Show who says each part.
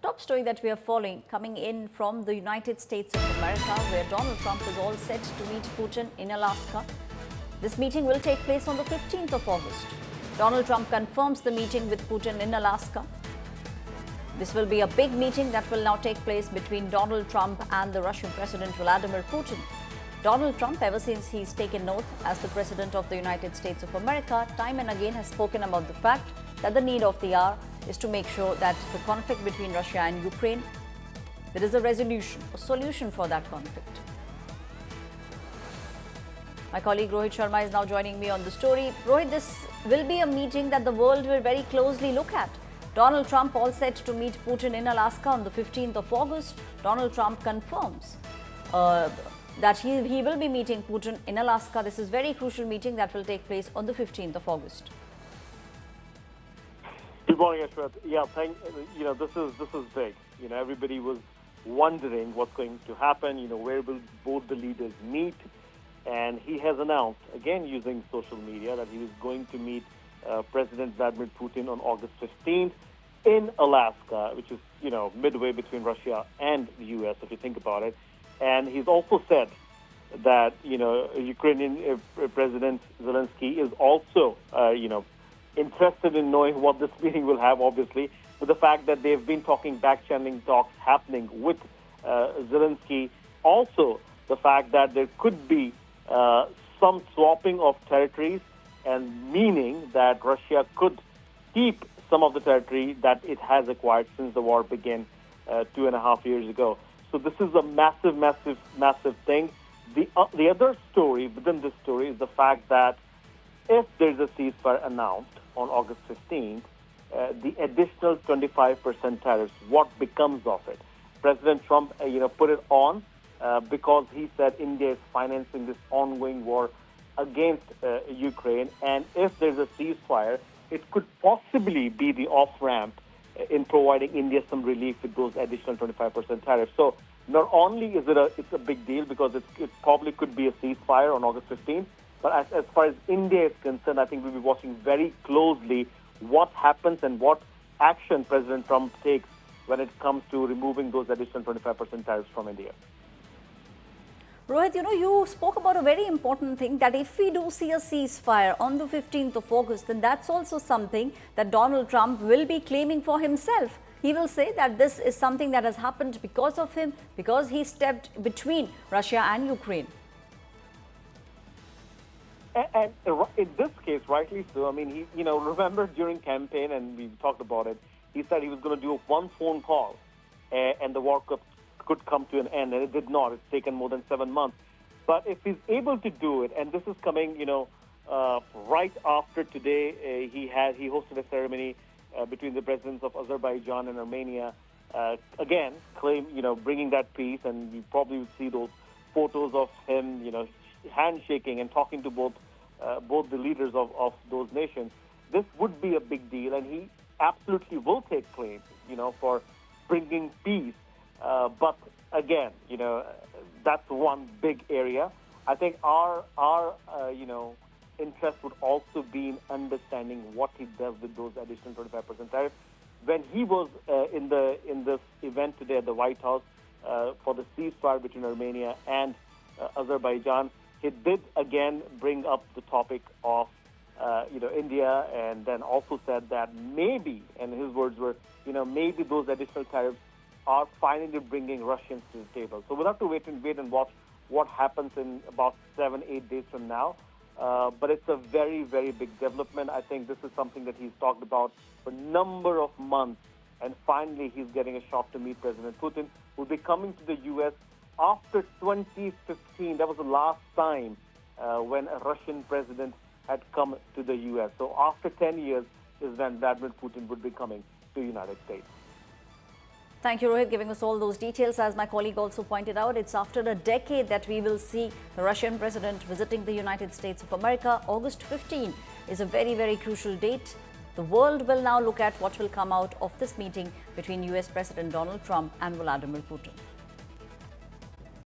Speaker 1: Top story that we are following coming in from the United States of America, where Donald Trump is all set to meet Putin in Alaska. This meeting will take place on the 15th of August. Donald Trump confirms the meeting with Putin in Alaska. This will be a big meeting that will now take place between Donald Trump and the Russian President Vladimir Putin. Donald Trump, ever since he's taken oath as the President of the United States of America, time and again has spoken about the fact that the need of the hour is to make sure that the conflict between Russia and Ukraine, there is a resolution, a solution for that conflict. My colleague Rohit Sharma is now joining me on the story. Rohit, this will be a meeting that the world will very closely look at. Donald Trump all set to meet Putin in Alaska on the 15th of August. Donald Trump confirms that he will be meeting Putin in Alaska. This is a very crucial meeting that will take place on the 15th of August.
Speaker 2: Good morning, Ashwat. Yeah, this is big. Everybody was wondering what's going to happen. Where will both the leaders meet? And he has announced, again using social media, that he was going to meet President Vladimir Putin on August 15th in Alaska, which is, midway between Russia and the U.S., if you think about it. And he's also said that, Ukrainian President Zelensky is also, interested in knowing what this meeting will have, obviously, with the fact that they've been talking, back-channeling talks happening with Zelensky. Also, the fact that there could be some swapping of territories, and meaning that Russia could keep some of the territory that it has acquired since the war began 2.5 years ago. So this is a massive, massive, massive thing. The other story within this story is the fact that if there's a ceasefire announced on August 15th, the additional 25% tariffs, what becomes of it? President Trump, put it on because he said India is financing this ongoing war against Ukraine, and if there's a ceasefire, it could possibly be the off-ramp in providing India some relief with those additional 25% tariffs. So not only is it's a big deal because it probably could be a ceasefire on August 15th, but as far as India is concerned, I think we'll be watching very closely what happens and what action President Trump takes when it comes to removing those additional 25% tariffs from India.
Speaker 1: Rohit, you spoke about a very important thing, that if we do see a ceasefire on the 15th of August, then that's also something that Donald Trump will be claiming for himself. He will say that this is something that has happened because of him, because he stepped between Russia and Ukraine.
Speaker 2: And in this case, rightly so. I mean, he, remember during campaign, and we talked about it, he said he was going to do one phone call and the war could come to an end, and it did not. It's taken more than 7 months. But if he's able to do it, and this is coming, right after today, he hosted a ceremony between the presidents of Azerbaijan and Armenia, again, bringing that peace, and you probably would see those photos of him, handshaking and talking to both the leaders of those nations. This would be a big deal, and he absolutely will take claim, for bringing peace. But again, that's one big area. I think our interest would also be in understanding what he does with those additional 25% tariffs. When he was in this event today at the White House for the ceasefire between Armenia and Azerbaijan, he did again bring up the topic of India, and then also said that maybe, and his words were, maybe those additional tariffs are finally bringing Russians to the table. So we'll have to wait and watch what happens in about 7-8 days from now. But it's a very, very big development. I think this is something that he's talked about for a number of months, and finally he's getting a shot to meet President Putin, who will be coming to the U.S. after 2015. That was the last time when a Russian president had come to the U.S. So after 10 years is when Vladimir Putin would be coming to the United States.
Speaker 1: Thank you, Rohit, giving us all those details. As my colleague also pointed out, it's after a decade that we will see the Russian president visiting the United States of America. August 15 is a very, very crucial date. The world will now look at what will come out of this meeting between US President Donald Trump and Vladimir Putin.